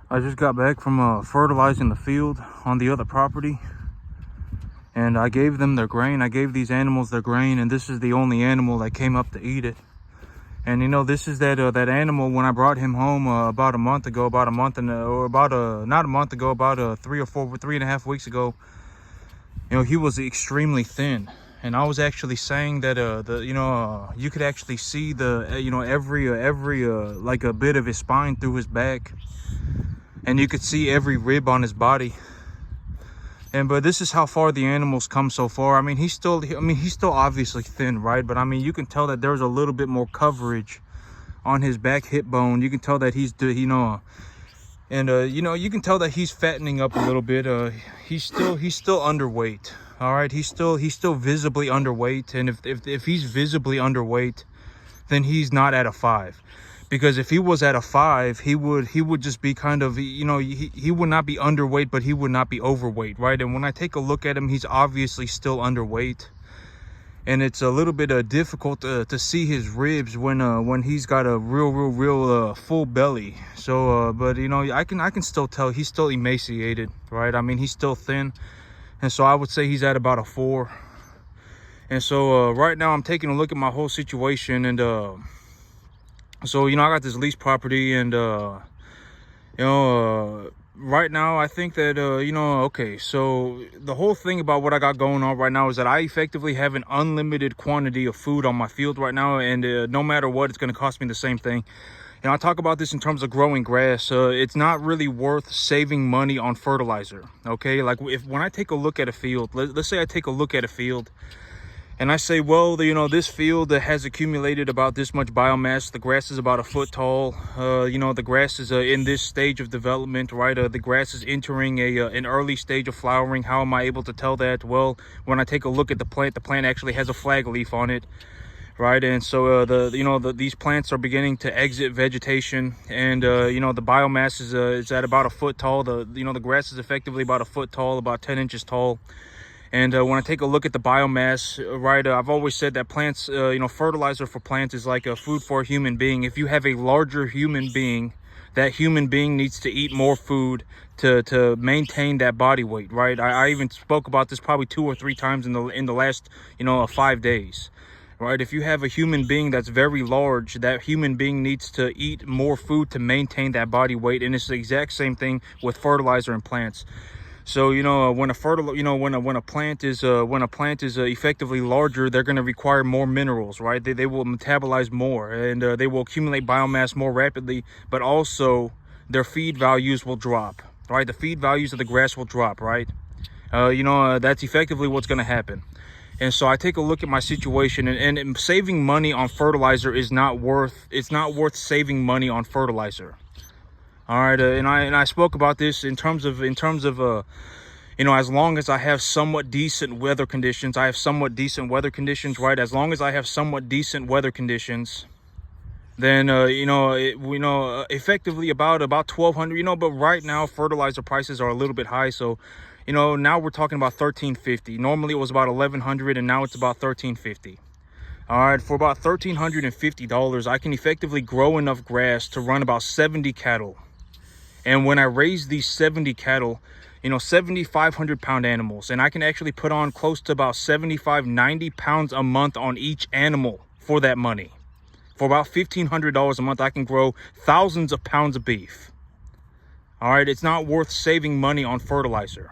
I just got back from fertilizing the field on the other property, and I gave them their grain. I gave these animals their grain, and this is the only animal that came up to eat it. And you know, this is that animal. When I brought him home about a month ago, not a month ago, about 3.5 weeks ago, you know, he was extremely thin. And I was actually saying that you could actually see every like a bit of his spine through his back, and you could see every rib on his body. But this is how far the animal's come so far. I mean, he's still obviously thin, right? But I mean, you can tell that there's a little bit more coverage on his back hip bone. You can tell that he's you can tell that he's fattening up a little bit. He's still underweight. All right, he's still visibly underweight, and if he's visibly underweight, then he's not at a 5. Because if he was at a 5, he would just be kind of, he would not be underweight, but he would not be overweight, right? And when I take a look at him, he's obviously still underweight, and it's a little bit difficult to see his ribs when he's got a real full belly. So but you know, I can still tell he's still emaciated, right? I mean, he's still thin, and so I would say he's at about a 4. And so right now I'm taking a look at my whole situation, and so you know, I got this lease property, and right now I think that okay, so the whole thing about what I got going on right now is that I effectively have an unlimited quantity of food on my field right now, and no matter what, it's going to cost me the same thing. And I talk about this in terms of growing grass. It's not really worth saving money on fertilizer, okay? Like when I take a look at a field, let's say I take a look at a field, and I say, well, you know, this field has accumulated about this much biomass. The grass is about a foot tall. The grass is in this stage of development, right? The grass is entering an early stage of flowering. How am I able to tell that? Well, when I take a look at the plant actually has a flag leaf on it, right? And so these plants are beginning to exit vegetation, and the biomass is at about a foot tall. The grass is effectively about a foot tall, about 10 inches tall. And when I take a look at the biomass, right, I've always said that plants, fertilizer for plants is like a food for a human being. If you have a larger human being, that human being needs to eat more food to maintain that body weight, right? I even spoke about this probably 2 or 3 times in the last 5 days, right? If you have a human being that's very large, that human being needs to eat more food to maintain that body weight. And it's the exact same thing with fertilizer and plants. So when a plant is effectively larger, they're going to require more minerals, right? They will metabolize more, and they will accumulate biomass more rapidly, but also their feed values will drop, right? The feed values of the grass will drop, right? That's effectively what's going to happen. And so I take a look at my situation, and saving money on fertilizer is not worth saving money on fertilizer. All right, and I spoke about this in terms of as long as I have somewhat decent weather conditions, right? As long as I have somewhat decent weather conditions, then effectively about 1,200. But right now fertilizer prices are a little bit high, so now we're talking about $1,350. Normally it was about $1,100, and now it's about $1,350. All right, for about $1,350, I can effectively grow enough grass to run about 70 cattle. And when I raise these 70 cattle, 7,500 pound animals, and I can actually put on close to about 90 pounds a month on each animal for that money. For about $1,500 a month, I can grow thousands of pounds of beef. All right, it's not worth saving money on fertilizer.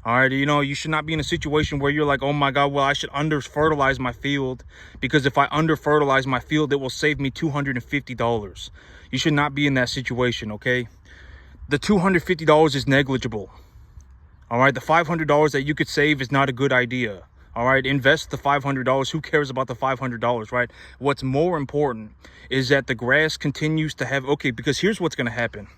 All right, you should not be in a situation where you're like, oh my God, well, I should under fertilize my field, because if I under fertilize my field, it will save me $250. You should not be in that situation, okay? The $250 is negligible. All right, the $500 that you could save is not a good idea. All right, invest the $500. Who cares about the $500, right? What's more important is that the grass continues to have, because here's what's going to happen.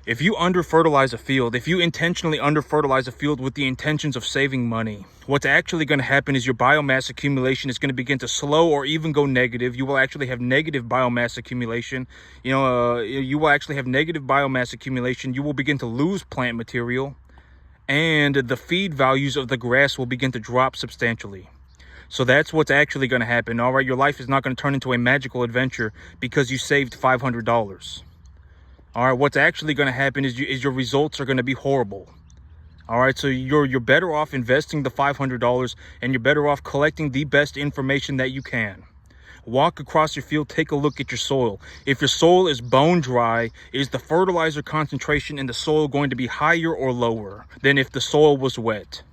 If you under fertilize a field, if you intentionally under fertilize a field with the intentions of saving money, what's actually going to happen is your biomass accumulation is going to begin to slow or even go negative. You will actually have negative biomass accumulation. You will actually have negative biomass accumulation. You will begin to lose plant material, and the feed values of the grass will begin to drop substantially. So that's what's actually going to happen. All right, your life is not going to turn into a magical adventure because you saved $500. All right, what's actually going to happen is your results are going to be horrible. All right, so you're better off investing the $500, and you're better off collecting the best information that you can. Walk across your field, take a look at your soil. If your soil is bone dry, is the fertilizer concentration in the soil going to be higher or lower than if the soil was wet?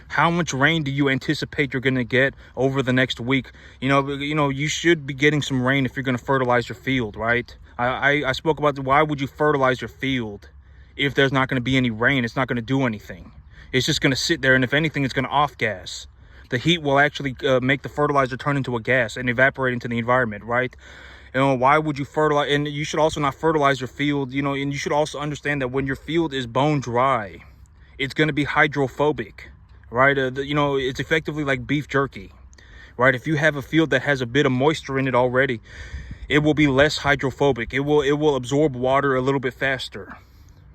How much rain do you anticipate you're going to get over the next week? You should be getting some rain if you're going to fertilize your field, right? I spoke about why would you fertilize your field if there's not going to be any rain? It's not going to do anything. It's just going to sit there, and if anything, it's going to off gas. The heat will actually make the fertilizer turn into a gas and evaporate into the environment, right? Why would you fertilize? And you should also not fertilize your field, and you should also understand that when your field is bone dry, it's going to be hydrophobic, right? It's effectively like beef jerky, right? If you have a field that has a bit of moisture in it already, it will be less hydrophobic. It will absorb water a little bit faster.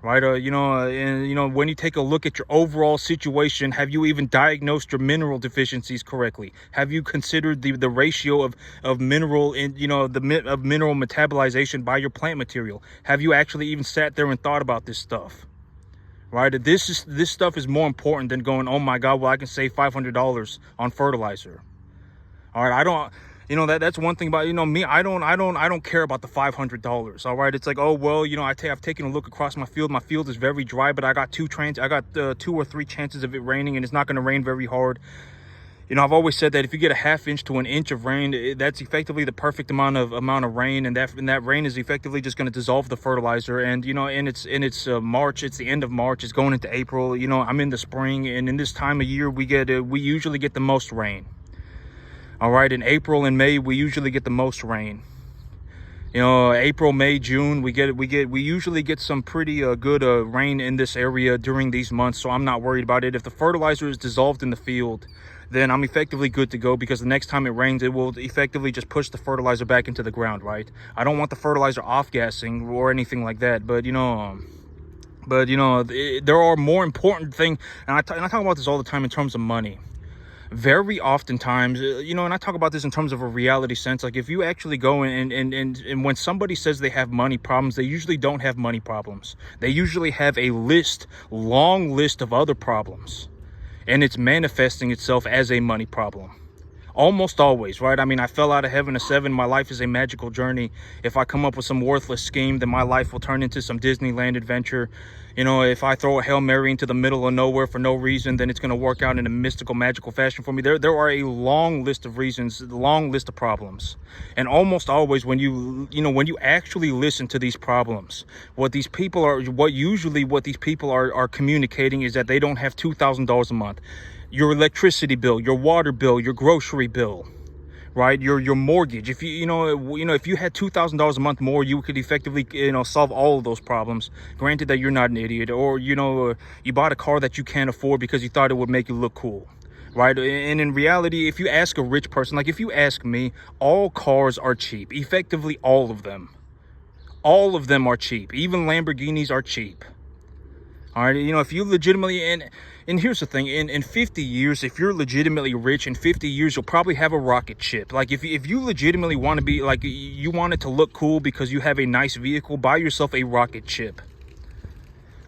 Right, when you take a look at your overall situation, have you even diagnosed your mineral deficiencies correctly? Have you considered the ratio of mineral in of mineral metabolization by your plant material? Have you actually even sat there and thought about this stuff? Right, this stuff is more important than going, oh my God, well, I can save $500 on fertilizer. All right, that's one thing about me. I don't care about the $500. All right, it's like, oh well, I've taken a look across my field. My field is very dry, but I got 2 or 3 chances of it raining, and it's not going to rain very hard. I've always said that if you get a ½ inch to 1 inch of rain, that's effectively the perfect amount of rain, and that rain is effectively just going to dissolve the fertilizer. And it's March. It's the end of March. It's going into April. I'm in the spring, and in this time of year, we usually get the most rain. All right, in April and May, we usually get the most rain. April, May, June, we usually get some pretty good rain in this area during these months, so I'm not worried about it. If the fertilizer is dissolved in the field, then I'm effectively good to go, because the next time it rains, it will effectively just push the fertilizer back into the ground, right? I don't want the fertilizer off-gassing or anything like that, but there are more important things, and I talk about this all the time in terms of money. Very oftentimes, and I talk about this in terms of a reality sense, like if you actually go and when somebody says they have money problems, they usually don't have money problems. They usually have a long list of other problems, and it's manifesting itself as a money problem. Almost always, right? I mean, I fell out of heaven at 7. My life is a magical journey. If I come up with some worthless scheme, then my life will turn into some Disneyland adventure. If I throw a Hail Mary into the middle of nowhere for no reason, then it's going to work out in a mystical, magical fashion for me. There are a long list of reasons, a long list of problems. And almost always when you actually listen to these problems, what these people are communicating is that they don't have $2,000 a month. Your electricity bill, your water bill, your grocery bill, right? Your mortgage. If if you had $2,000 a month more, you could effectively solve all of those problems. Granted that you're not an idiot, or you bought a car that you can't afford because you thought it would make you look cool, right? And in reality, if you ask a rich person, like if you ask me, all cars are cheap. Effectively, all of them are cheap. Even Lamborghinis are cheap. All right, if you legitimately, and here's the thing, in 50 years, if you're legitimately rich, in 50 years, you'll probably have a rocket ship. Like if you legitimately want to be, like you want it to look cool because you have a nice vehicle, buy yourself a rocket ship.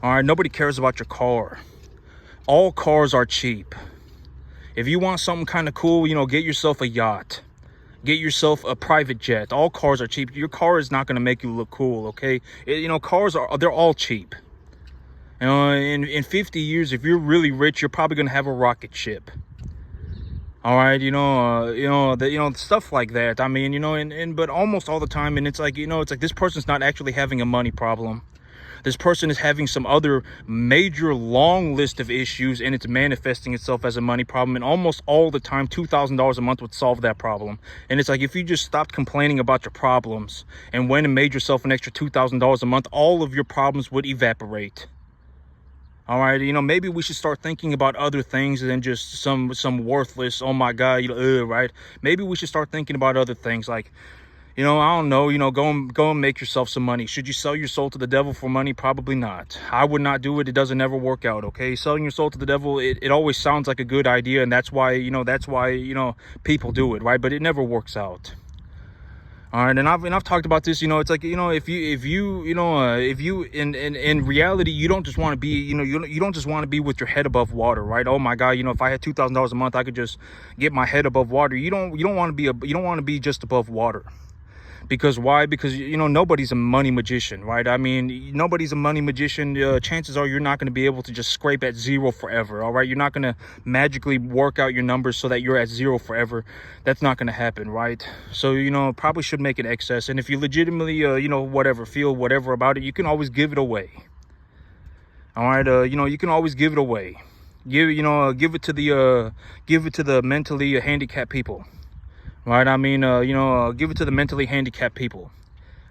All right, nobody cares about your car. All cars are cheap. If you want something kind of cool, get yourself a yacht. Get yourself a private jet. All cars are cheap. Your car is not going to make you look cool, okay? They're all cheap. In 50 years, if you're really rich, you're probably going to have a rocket ship. All right, stuff like that. I mean, but almost all the time, and it's like this person's not actually having a money problem. This person is having some other major long list of issues, and it's manifesting itself as a money problem. And almost all the time, $2,000 a month would solve that problem. And it's like if you just stopped complaining about your problems and went and made yourself an extra $2,000 a month, all of your problems would evaporate. All right, maybe we should start thinking about other things than just some worthless, oh my God, right? Maybe we should start thinking about other things like, I don't know, go and make yourself some money. Should you sell your soul to the devil for money? Probably not. I would not do it. It doesn't ever work out, okay? Selling your soul to the devil, it always sounds like a good idea, and that's why people do it, right? But it never works out. All right, and I've talked about this. You know, it's like, you know, if you in reality, you don't just want to be, you don't just want to be with your head above water, right? Oh my God, you know, if I had $2,000 a month, I could just get my head above water. You don't want to be you don't want to be just above water. Because why? Because, you know, nobody's a money magician, right? I mean, nobody's a money magician. Chances are you're not going to be able to just scrape at zero forever, all right? You're not going to magically work out your numbers so that you're at zero forever. That's not going to happen, right? So, you know, probably should make it excess. And if you legitimately, you know, feel whatever about it, you can always give it away. All right, you know, you can always give it away. Give it to the mentally handicapped people. Right, I mean, give it to the mentally handicapped people.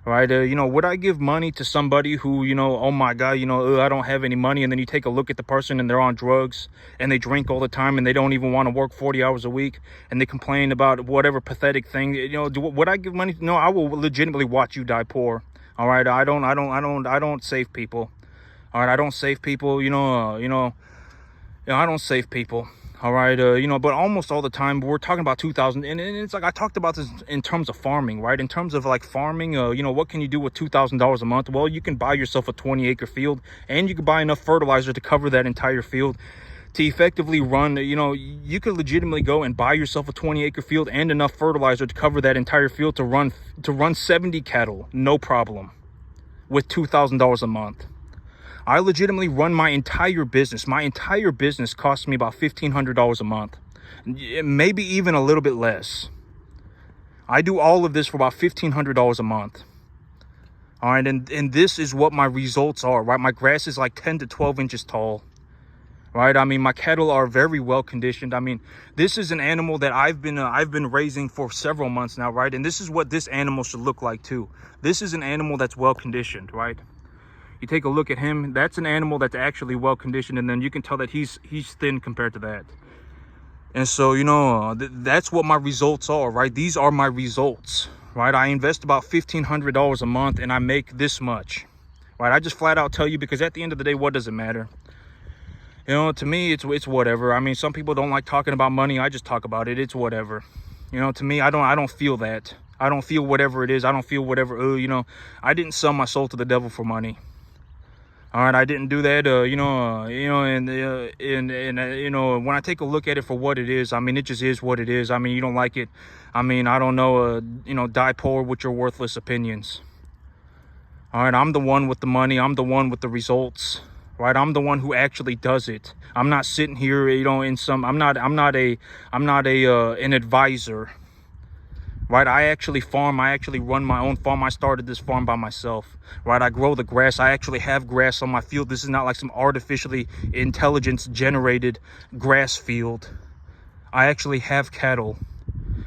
Right, you know, would I give money to somebody who, you know, oh my God, you know, I don't have any money, and then you take a look at the person and they're on drugs and they drink all the time and they don't even want to work 40 hours a week and they complain about whatever pathetic thing, you know, would I give money? No, I will legitimately watch you die poor. All right, I don't save people. All right, I don't save people. I don't save people. All right, you know, but almost all the time we're talking about 2000, and it's like I talked about this in terms of farming, right? In terms of like farming, you know, what can you do with $2,000 a month? Well, you can buy yourself a 20-acre field, and you can buy enough fertilizer to cover that entire field to effectively run. You know, you could legitimately go and buy yourself a 20-acre field and enough fertilizer to cover that entire field to run 70 cattle, no problem, with $2,000 a month. I legitimately run my entire business. My entire business costs me about $1,500 a month, maybe even a little bit less. I do all of this for about $1,500 a month. All right, and this is what my results are, right? My grass is like 10 to 12 inches tall, right? I mean, my cattle are very well conditioned. I mean, this is an animal that I've been raising for several months now, right? And this is what this animal should look like too. This is an animal that's well conditioned, right? You take a look at him, that's an animal that's actually well conditioned, and then you can tell that he's thin compared to that. And so, you know, that's what my results are, right? These are my results, right? I invest about $1,500 a month and I make this much, right? I just flat out tell you, because at the end of the day, what does it matter? You know, to me, it's whatever. I mean, some people don't like talking about money. I just talk about it. It's whatever. You know, to me, I don't feel that. I don't feel whatever it is. I don't feel whatever, you know, I didn't sell my soul to the devil for money. All right, I didn't do that, you know, when I take a look at it for what it is, I mean, it just is what it is. I mean, you don't like it, I mean, I don't know, you know, die poor with your worthless opinions. All right, I'm the one with the money. I'm the one with the results, right? I'm the one who actually does it. I'm not sitting here, you know, I'm not an advisor. Right, I actually farm. I actually run my own farm. I started this farm by myself. Right, I grow the grass. I actually have grass on my field. This is not like some artificially intelligence generated grass field. I actually have cattle.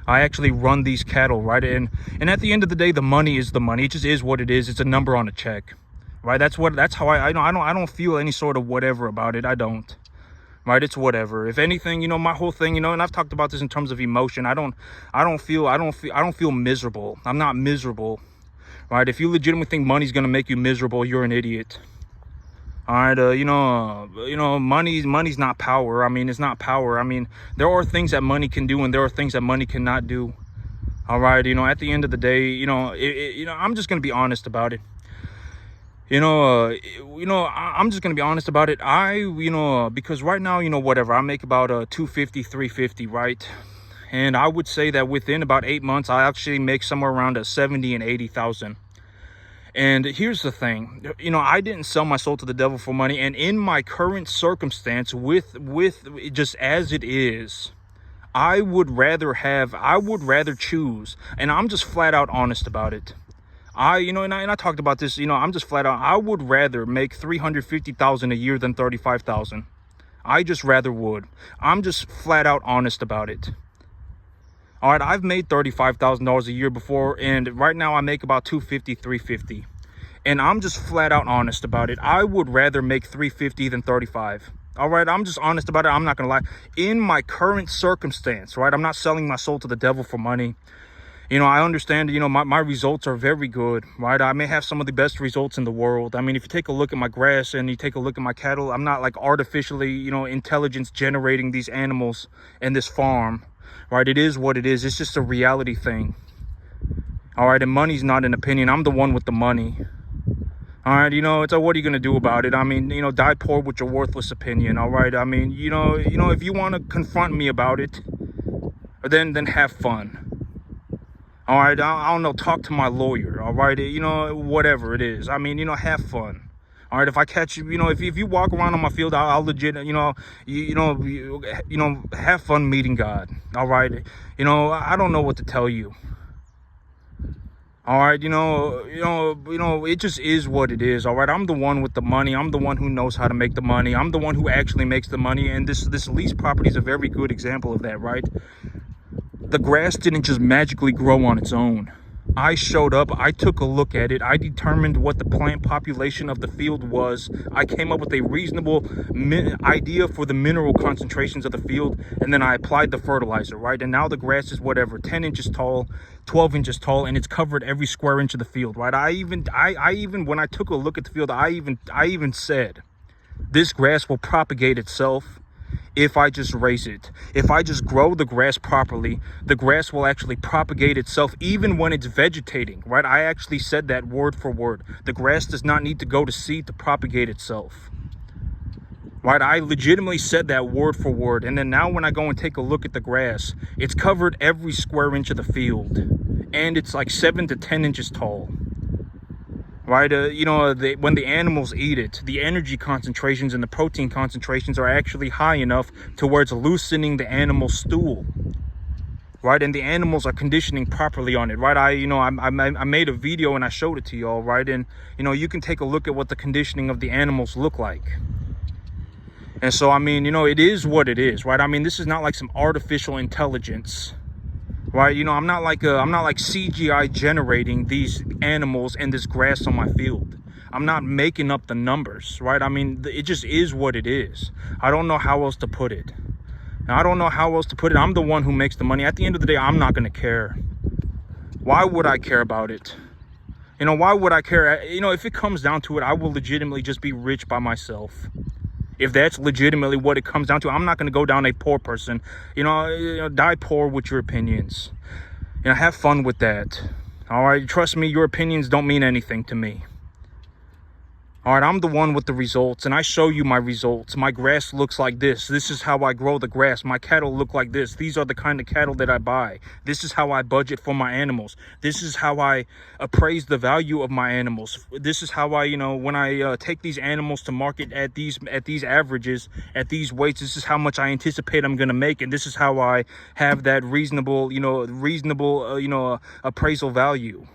I actually run these cattle, right? And at the end of the day, the money is the money. It just is what it is. It's a number on a check, right? That's how I don't feel any sort of whatever about it. I don't. Right, it's whatever. If anything, you know, my whole thing, you know, and I've talked about this in terms of emotion. I don't feel miserable. I'm not miserable. Right? If you legitimately think money's gonna make you miserable, you're an idiot. All right, you know, money's not power. I mean, it's not power. I mean, there are things that money can do, and there are things that money cannot do. All right, you know, at the end of the day, you know, I'm just gonna be honest about it. I'm just gonna be honest about it. Because right now, you know, whatever, I make about 250, 350, right? And I would say that within about 8 months, I actually make somewhere around 70 and 80,000. And here's the thing, you know, I didn't sell my soul to the devil for money. And in my current circumstance, with just as it is, I would rather choose, and I'm just flat out honest about it. And I talked about this, you know, I'm just flat out, I would rather make 350,000 a year than 35,000. I just rather would. I'm just flat out honest about it. All right, I've made $35,000 a year before, and right now I make about 250, 350. And I'm just flat out honest about it. I would rather make 350 than 35. All right, I'm just honest about it. I'm not gonna lie. In my current circumstance, right, I'm not selling my soul to the devil for money. You know, I understand, you know, my results are very good, right? I may have some of the best results in the world. I mean, if you take a look at my grass and you take a look at my cattle, I'm not like artificially, you know, intelligence generating these animals in this farm, right? It is what it is. It's just a reality thing. All right, and money's not an opinion. I'm the one with the money. All right, it's like, what are you gonna do about it? I mean, die poor with your worthless opinion. All right, I mean, if you want to confront me about it, then have fun. All right, I don't know, talk to my lawyer. All right, whatever it is. I mean, have fun. All right, if I catch you, if you walk around on my field, I'll legit, have fun meeting God. All right, I don't know what to tell you. All right, it just is what it is. All right, I'm the one with the money. I'm the one who knows how to make the money. I'm the one who actually makes the money, and this lease property is a very good example of that, right? The grass didn't just magically grow on its own. I showed up, I took a look at it, I determined what the plant population of the field was. I came up with a reasonable idea for the mineral concentrations of the field, and then I applied the fertilizer, right? And now the grass is whatever, 10 inches tall, 12 inches tall, and it's covered every square inch of the field, right? I even when I took a look at the field, I even said, this grass will propagate itself if I just raise it. If I just grow the grass properly, the grass will actually propagate itself even when it's vegetating, right? I actually said that word for word. The grass does not need to go to seed to propagate itself, right? I legitimately said that word for word. And then now when I go and take a look at the grass, it's covered every square inch of the field, and it's like 7 to 10 inches tall. Right, when the animals eat it, the energy concentrations and the protein concentrations are actually high enough to where it's loosening the animal's stool. Right, and the animals are conditioning properly on it. Right, I made a video and I showed it to y'all. Right, and you can take a look at what the conditioning of the animals look like. And so, I mean, it is what it is. Right, I mean, this is not like some artificial intelligence. Right, I'm not like CGI generating these animals and this grass on my field. I'm not making up the numbers, right? I mean, it just is what it is. I don't know how else to put it. I'm the one who makes the money. At the end of the day, I'm not going to care. Why would I care about it? Why would I care? If it comes down to it, I will legitimately just be rich by myself. If that's legitimately what it comes down to, I'm not going to go down a poor person. Die poor with your opinions. Have fun with that. All right, trust me, your opinions don't mean anything to me. All right, I'm the one with the results, and I show you my results. My grass looks like this. This is how I grow the grass. My cattle look like this. These are the kind of cattle that I buy. This is how I budget for my animals. This is how I appraise the value of my animals. This is how I, when I take these animals to market at these averages, at these weights, this is how much I anticipate I'm going to make, and this is how I have that reasonable appraisal value.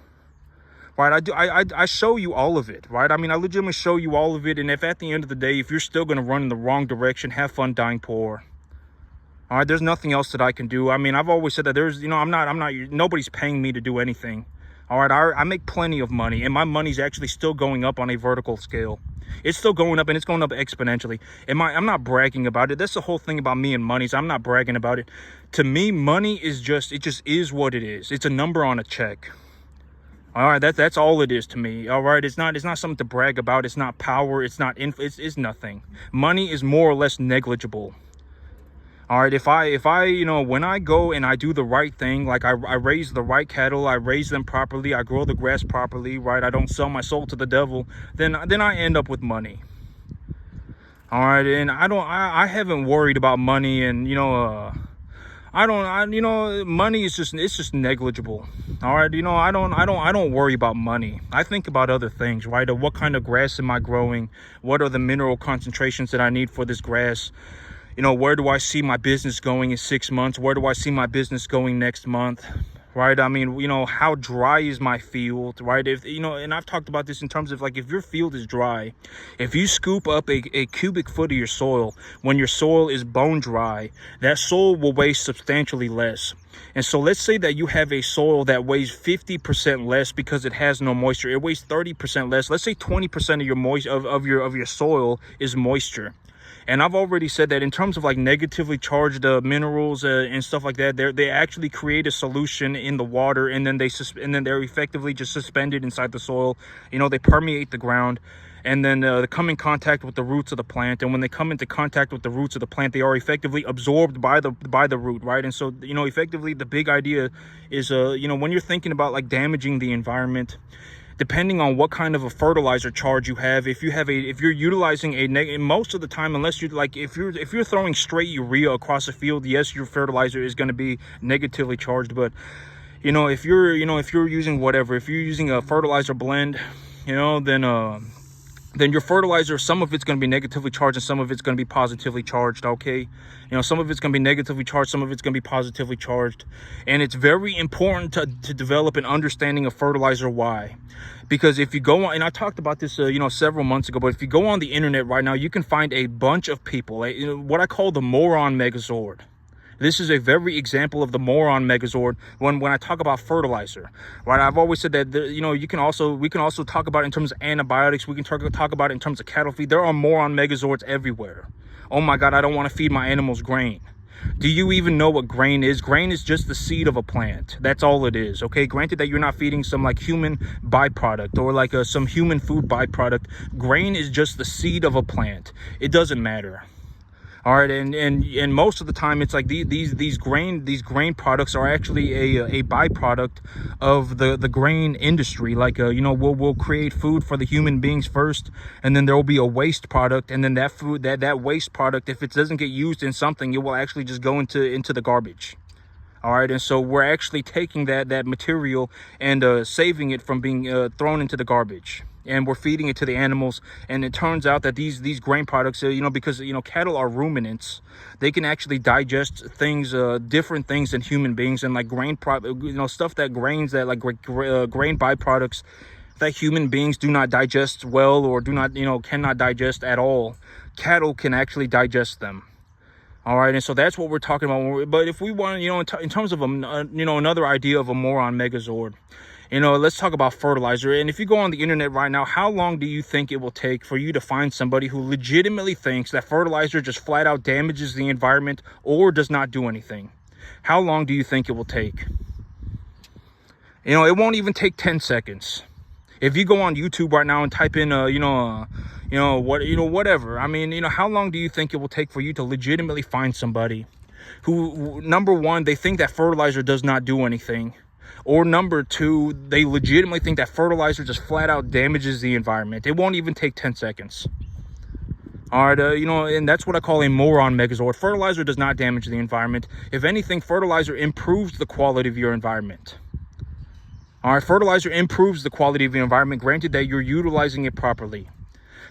Right, I show you all of it, right? I mean, I legitimately show you all of it, and if at the end of the day, if you're still going to run in the wrong direction, have fun dying poor. All right, there's nothing else that I can do. I mean, I've always said that there's, nobody's paying me to do anything. All right, I make plenty of money, and my money's actually still going up on a vertical scale. It's still going up, and it's going up exponentially. I'm not bragging about it. That's the whole thing about me and money. So I'm not bragging about it. To me, money is just is what it is. It's a number on a check. All right, that's all it is to me. All right, it's not something to brag about. It's not power. It's not it's nothing. Money is more or less negligible. All right, if I when I go and I do the right thing, like I raise the right cattle, I raise them properly, I grow the grass properly, right? I don't sell my soul to the devil, then I end up with money. All right, and I haven't worried about money, and money is just negligible. All right, I don't worry about money. I think about other things, right? What kind of grass am I growing? What are the mineral concentrations that I need for this grass? Where do I see my business going in 6 months? Where do I see my business going next month? Right? I mean, how dry is my field, right? If, and I've talked about this in terms of like, if your field is dry, if you scoop up a cubic foot of your soil, when your soil is bone dry, that soil will weigh substantially less. And so let's say that you have a soil that weighs 50% less because it has no moisture. It weighs 30% less. Let's say 20% of your soil is moisture. And I've already said that in terms of like negatively charged minerals and stuff like that, they actually create a solution in the water, and then they're effectively just suspended inside the soil. They permeate the ground, and then they come in contact with the roots of the plant. And when they come into contact with the roots of the plant, they are effectively absorbed by the root, right? And so, you know, effectively the big idea is, you know, when you're thinking about like damaging the environment, depending on what kind of a fertilizer charge you have, if you're utilizing most of the time, unless you're like, if you're throwing straight urea across a field, yes, your fertilizer is going to be negatively charged. But you know, if you're using whatever, if you're using a fertilizer blend, you know, then your fertilizer, some of it's going to be negatively charged and some of it's going to be positively charged. Okay, you know, some of it's going to be negatively charged, some of it's going to be positively charged. And it's very important to develop an understanding of fertilizer. Why? Because if you go on, and I talked about this you know, several months ago, but if you go on the internet right now, you can find a bunch of people, you know, what I call the moron megazord. This is a very example of the moron megazord when I talk about fertilizer, right? I've always said that, you know, we can also talk about it in terms of antibiotics. We can talk about it in terms of cattle feed. There are moron megazords everywhere. Oh my God, I don't want to feed my animals grain. Do you even know what grain is? Grain is just the seed of a plant. That's all it is. Okay, granted that you're not feeding some like human byproduct or like some human food byproduct. Grain is just the seed of a plant. It doesn't matter. All right, and most of the time it's like these grain products are actually a byproduct of the grain industry. Like you know, we'll create food for the human beings first, and then there will be a waste product, and then that food, that waste product, if it doesn't get used in something, it will actually just go into the garbage. All right, and so we're actually taking that material and saving it from being thrown into the garbage, and we're feeding it to the animals. And it turns out that these grain products, you know, because, you know, cattle are ruminants, they can actually digest things, different things than human beings. And like you know, stuff that grain byproducts that human beings do not digest well, or cannot digest at all, cattle can actually digest them. All right, and so that's what we're talking about. But if we want, you know, in terms of you know, another idea of a moron megazord, you know, let's talk about fertilizer. And if you go on the internet right now, how long do you think it will take for you to find somebody who legitimately thinks that fertilizer just flat out damages the environment or does not do anything? How long do you think it will take? You know, it won't even take 10 seconds. If you go on YouTube right now and type in, whatever. I mean, you know, how long do you think it will take for you to legitimately find somebody who, number one, they think that fertilizer does not do anything, or number two, they legitimately think that fertilizer just flat out damages the environment? It won't even take 10 seconds. All right, you know, and that's what I call a moron megazord. Fertilizer does not damage the environment. If anything, fertilizer improves the quality of your environment. All right, fertilizer improves the quality of the environment, granted that you're utilizing it properly.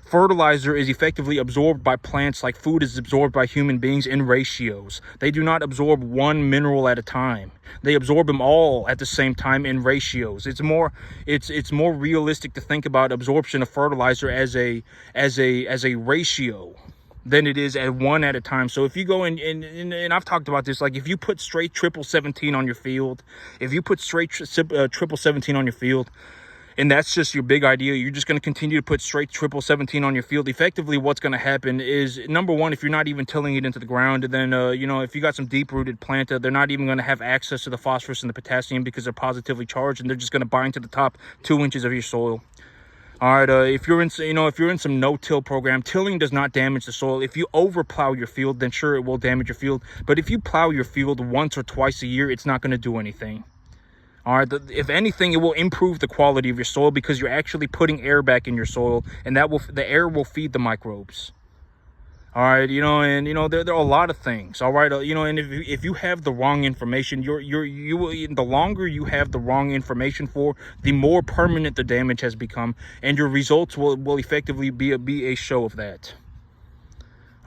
Fertilizer is effectively absorbed by plants like food is absorbed by human beings in ratios. They do not absorb one mineral at a time. They absorb them all at the same time in ratios. It's more realistic to think about absorption of fertilizer as a ratio than it is at one at a time. So if you go in, and I've talked about this, like if you put straight 17 on your field, if you put straight 17 on your field, and that's just your big idea, you're just going to continue to put straight 17 on your field, effectively what's going to happen is, number one, if you're not even tilling it into the ground, then you know, if you got some deep-rooted plant, they're not even going to have access to the phosphorus and the potassium because they're positively charged, and they're just going to bind to the top 2 inches of your soil. All right, if you're in some no-till program, tilling does not damage the soil. If you overplow your field, then sure, it will damage your field. But if you plow your field once or twice a year, it's not going to do anything. All right, if anything, it will improve the quality of your soil because you're actually putting air back in your soil, and the air will feed the microbes. All right, you know, and you know, there are a lot of things. All right, you know, and if you have the wrong information, you will, the longer you have the wrong information for, the more permanent the damage has become, and your results will effectively be a show of that.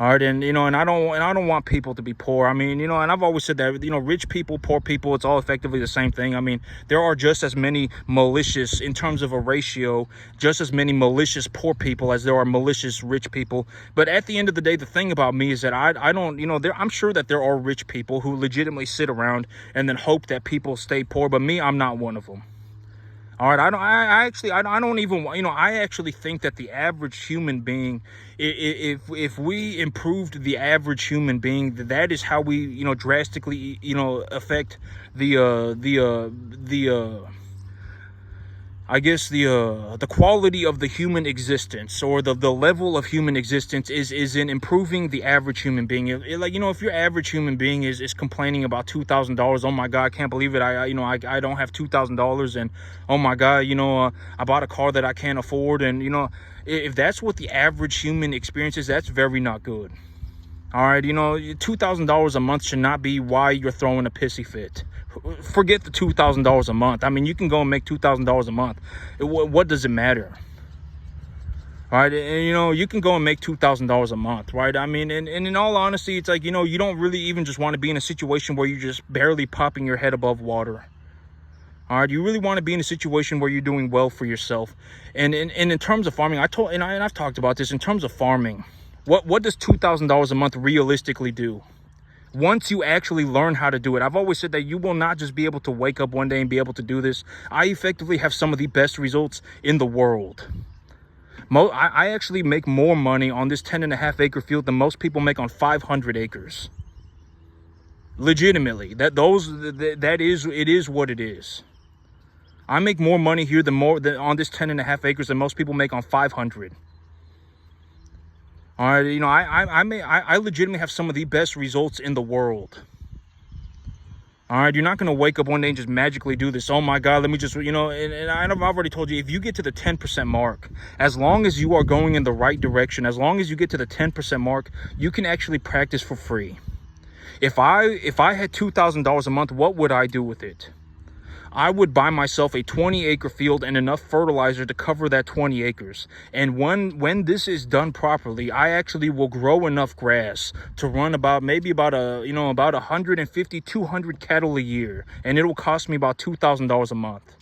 All right, and you know, and I don't want people to be poor. I mean, you know, and I've always said that, you know, rich people, poor people, it's all effectively the same thing. I mean, there are just as many malicious, in terms of a ratio, just as many malicious poor people as there are malicious rich people. But at the end of the day, the thing about me is that I don't, you know, I'm sure that there are rich people who legitimately sit around and then hope that people stay poor. But me, I'm not one of them. All right, I don't even, you know, I actually think that the average human being, if we improved the average human being, that is how we, you know, drastically, you know, affect the I guess the quality of the human existence, or the level of human existence is in improving the average human being. Like, you know, if your average human being is complaining about $2,000, oh my God, I can't believe it. I don't have $2,000, and oh my God, you know, I bought a car that I can't afford, and you know, if that's what the average human experiences, that's very not good. All right, you know, $2,000 a month should not be why you're throwing a pissy fit. Forget the $2,000 a month. I mean, you can go and make $2,000 a month. What does it matter? All right, and you know, you can go and make $2,000 a month, right? I mean, and in all honesty, it's like, you know, you don't really even just want to be in a situation where you're just barely popping your head above water. All right, you really want to be in a situation where you're doing well for yourself. And in terms of farming, I've talked about this. In terms of farming, what does $2,000 a month realistically do? Once you actually learn how to do it, I've always said that you will not just be able to wake up one day and be able to do this. I effectively have some of the best results in the world. I actually make more money on this 10.5-acre field than most people make on 500 acres. Legitimately, it is what it is. I make more money here than on this 10.5 acres than most people make on 500. All right, you know, I legitimately have some of the best results in the world. All right, you're not going to wake up one day and just magically do this. Oh my God, let me just, you know, and I've already told you, if you get to the 10% mark, as long as you are going in the right direction, as long as you get to the 10% mark, you can actually practice for free. If I had $2,000 a month, what would I do with it? I would buy myself a 20-acre field and enough fertilizer to cover that 20 acres. And when this is done properly, I actually will grow enough grass to run about 150, 200 cattle a year. And it will cost me about $2,000 a month.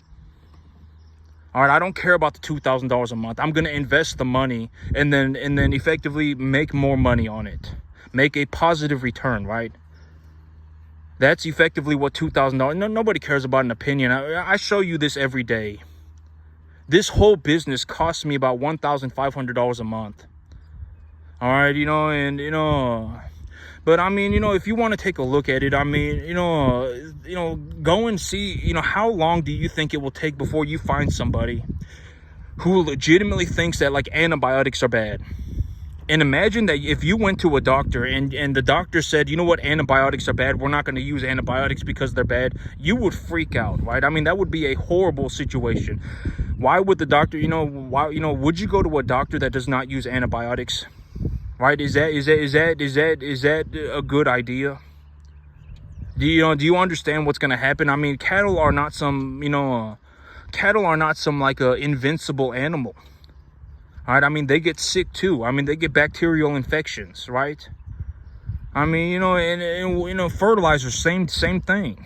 All right, I don't care about the $2,000 a month. I'm going to invest the money and then effectively make more money on it. Make a positive return, right? That's effectively what $2,000. Nobody cares about an opinion. I show you this every day. This whole business costs me about $1,500 a month. All right, you know, and you know, but I mean, you know, if you want to take a look at it, I mean, you know, go and see. You know, how long do you think it will take before you find somebody who legitimately thinks that like antibiotics are bad? And imagine that if you went to a doctor and the doctor said, you know what, antibiotics are bad, we're not going to use antibiotics because they're bad, you would freak out, right? I mean, that would be a horrible situation. Why would the doctor, would you go to a doctor that does not use antibiotics? Right? Is that a good idea? Do you understand what's going to happen? I mean, cattle are not some like a invincible animal. All right, I mean, they get sick too. I mean, they get bacterial infections, right? I mean, you know, and fertilizer, same thing.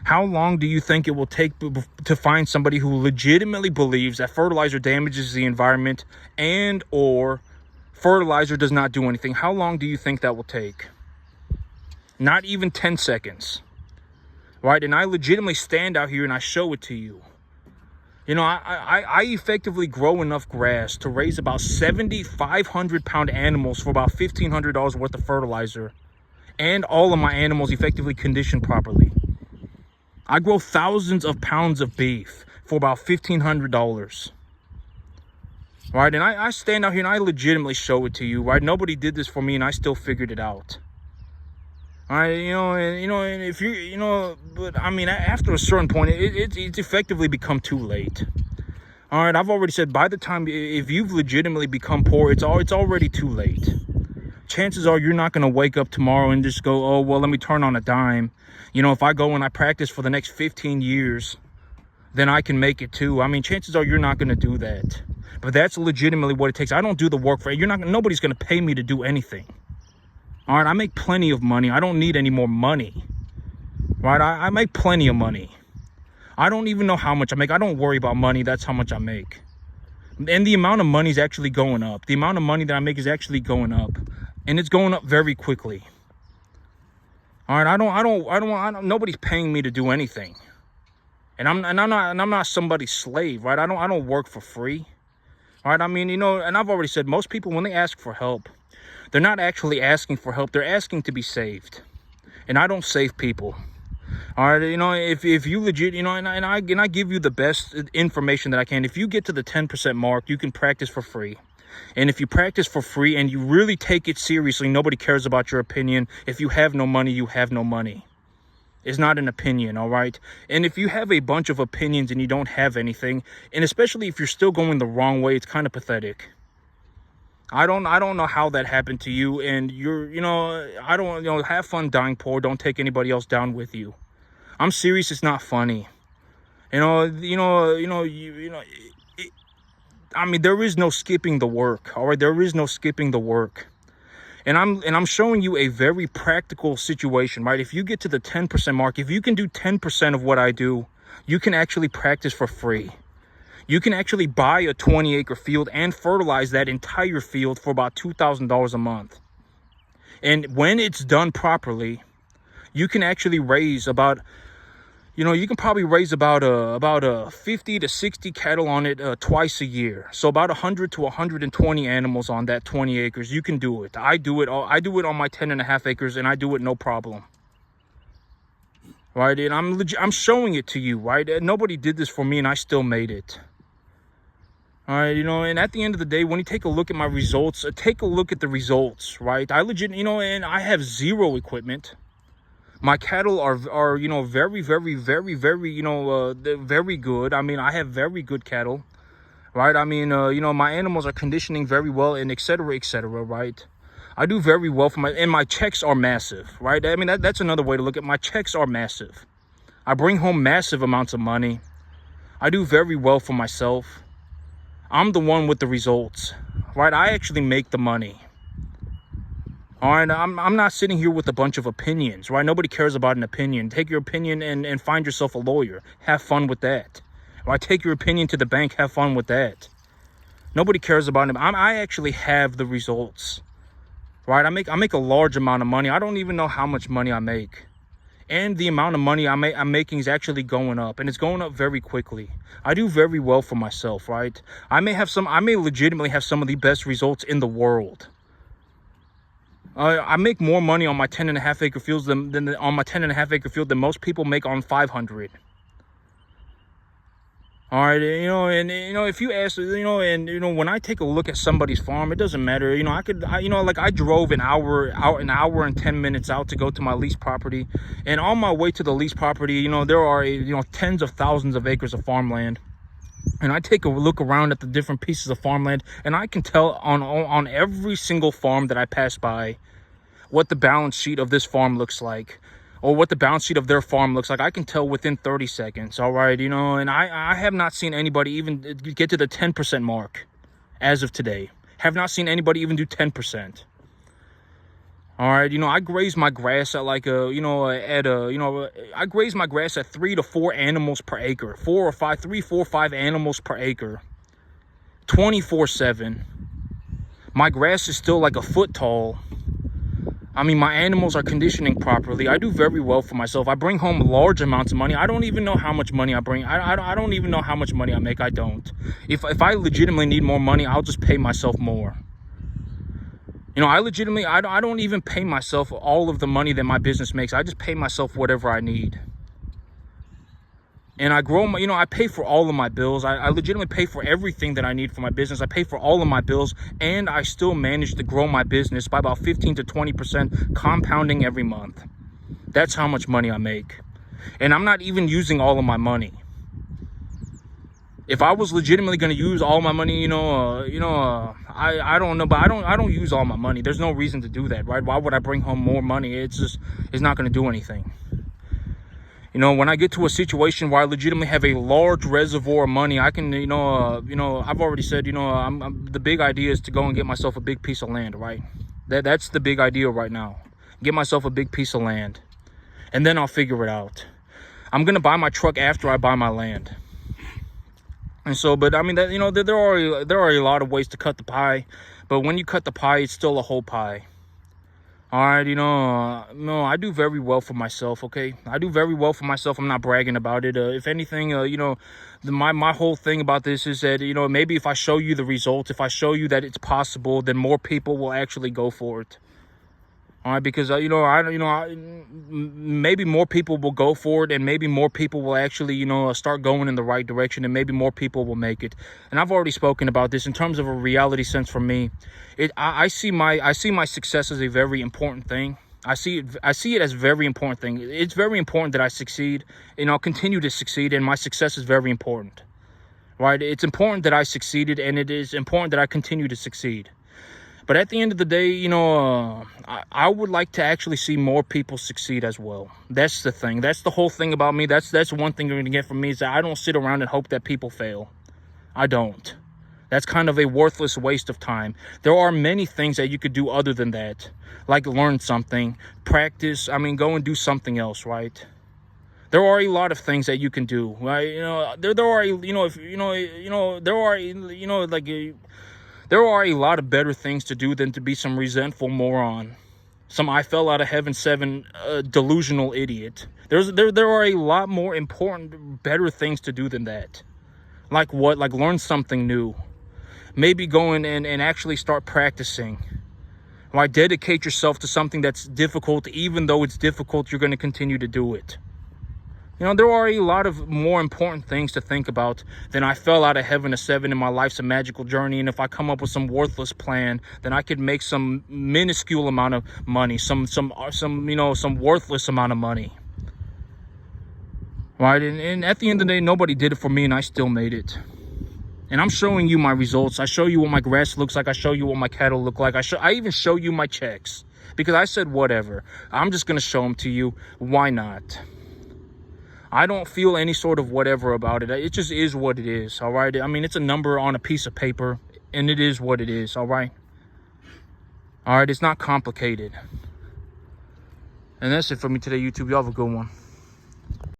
How long do you think it will take to find somebody who legitimately believes that fertilizer damages the environment and or fertilizer does not do anything? How long do you think that will take? Not even 10 seconds, right? And I legitimately stand out here and I show it to you. You know, I effectively grow enough grass to raise about 500-pound animals for about $1,500 worth of fertilizer. And all of my animals effectively conditioned properly. I grow thousands of pounds of beef for about $1,500. Right, and I stand out here and I legitimately show it to you, right? Nobody did this for me and I still figured it out. All right, and if but I mean, after a certain point, it's effectively become too late. All right, I've already said, by the time, if you've legitimately become poor, it's already too late. Chances are you're not going to wake up tomorrow and just go, oh, well, let me turn on a dime. You know, if I go and I practice for the next 15 years, then I can make it too. I mean, chances are you're not going to do that. But that's legitimately what it takes. I don't do the work for it. Nobody's going to pay me to do anything. All right, I make plenty of money. I don't need any more money. Right, I make plenty of money. I don't even know how much I make. I don't worry about money. That's how much I make. And the amount of money is actually going up. The amount of money that I make is actually going up. And it's going up very quickly. All right, nobody's paying me to do anything. And I'm not somebody's slave, right? I don't work for free. All right, I mean, and I've already said, most people, when they ask for help, they're not actually asking for help. They're asking to be saved. And I don't save people. All right, you know, if you legit, you know, and I give you the best information that I can. If you get to the 10% mark, you can practice for free. And if you practice for free and you really take it seriously, nobody cares about your opinion. If you have no money, you have no money. It's not an opinion, all right? And if you have a bunch of opinions and you don't have anything, and especially if you're still going the wrong way, it's kind of pathetic. I don't know how that happened to you, and I don't, have fun dying poor. Don't take anybody else down with you. I'm serious. It's not funny. I mean, there is no skipping the work, all right? There is no skipping the work. And I'm showing you a very practical situation, right? If you get to the 10% mark, if you can do 10% of what I do, you can actually practice for free. You can actually buy a 20-acre field and fertilize that entire field for about $2,000 a month. And when it's done properly, you can actually raise about, you can probably raise about 50 to 60 cattle on it twice a year. So about 100 to 120 animals on that 20 acres. You can do it. I do it on my 10.5 acres, and I do it no problem. Right? And I'm showing it to you, right? Nobody did this for me, and I still made it. All right, and at the end of the day, when you take a look at my results, take a look at the results, right? I legit, and I have zero equipment. My cattle are very, very, very, very, they're very good. I mean, I have very good cattle, right? I mean, my animals are conditioning very well, and et cetera, right? I do very well and my checks are massive, right? I mean, that's another way to look at it. My checks are massive. I bring home massive amounts of money. I do very well for myself. I'm the one with the results, right? I actually make the money. All right, I'm not sitting here with a bunch of opinions, right? Nobody cares about an opinion. Take your opinion and find yourself a lawyer. Have fun with that. Right? Take your opinion to the bank. Have fun with that. Nobody cares about it. I actually have the results, right? I make a large amount of money. I don't even know how much money I make. And the amount of money I'm making is actually going up, and it's going up very quickly. I do very well for myself, right? I may legitimately have some of the best results in the world. I make more money on my 10.5 acre fields than on my 10.5 acre field than most people make on 500. All right, if you ask, when I take a look at somebody's farm, it doesn't matter. I drove an hour and 10 minutes out to go to my lease property, and on my way to the lease property, there are tens of thousands of acres of farmland. And I take a look around at the different pieces of farmland, and I can tell on every single farm that I pass by what the balance sheet of this farm looks like, or what the balance sheet of their farm looks like. I can tell within 30 seconds, all right? And I have not seen anybody even get to the 10% mark as of today. Have not seen anybody even do 10%. All right, I graze my grass at I graze my grass at 3 to 4 animals per acre, 3, 4, 5 animals per acre, 24/7. My grass is still like a foot tall. I mean, my animals are conditioning properly. I do very well for myself. I bring home large amounts of money. I don't even know how much money I bring. I don't even know how much money I make. I don't. If I legitimately need more money, I'll just pay myself more. I don't even pay myself all of the money that my business makes. I just pay myself whatever I need. And I grow I pay for all of my bills. I legitimately pay for everything that I need for my business. I pay for all of my bills, and I still manage to grow my business by about 15 to 20% compounding every month. That's how much money I make. And I'm not even using all of my money. If I was legitimately going to use all my money, I don't know, but I don't use all my money. There's no reason to do that, right? Why would I bring home more money? It's not going to do anything. When I get to a situation where I legitimately have a large reservoir of money, I can, I've already said, the big idea is to go and get myself a big piece of land, right? That's the big idea right now. Get myself a big piece of land, and then I'll figure it out. I'm going to buy my truck after I buy my land. And so, but I mean, there are a lot of ways to cut the pie, but when you cut the pie, it's still a whole pie. All right, no, I do very well for myself, okay? I do very well for myself. I'm not bragging about it. If anything, my whole thing about this is that, maybe if I show you the results, if I show you that it's possible, then more people will actually go for it. All right, because maybe more people will go for it, and maybe more people will actually start going in the right direction, and maybe more people will make it. And I've already spoken about this in terms of a reality sense. For me, I see my success as a very important thing. I see it as a very important thing. It's very important that I succeed, and I'll continue to succeed, and my success is very important. Right? It's important that I succeeded, and it is important that I continue to succeed. But at the end of the day, I would like to actually see more people succeed as well. That's the thing. That's the whole thing about me. That's one thing you're going to get from me, is that I don't sit around and hope that people fail. I don't. That's kind of a worthless waste of time. There are many things that you could do other than that, like learn something, practice. I mean, go and do something else, right? There are a lot of things that you can do, right? There are a lot of better things to do than to be some resentful moron, some I fell out of heaven 7 delusional idiot. There are a lot more important, better things to do than that. Like what? Like learn something new. Maybe go in and actually start practicing. Right? Dedicate yourself to something that's difficult. Even though it's difficult, you're going to continue to do it. There are a lot of more important things to think about than I fell out of heaven a 7 in my life's a magical journey. And if I come up with some worthless plan, then I could make some minuscule amount of money, some worthless amount of money. Right? And at the end of the day, nobody did it for me, and I still made it. And I'm showing you my results. I show you what my grass looks like. I show you what my cattle look like. I even show you my checks, because I said whatever. I'm just going to show them to you. Why not? I don't feel any sort of whatever about it. It just is what it is, all right? I mean, it's a number on a piece of paper, and it is what it is, all right? All right, it's not complicated. And that's it for me today, YouTube. Y'all have a good one.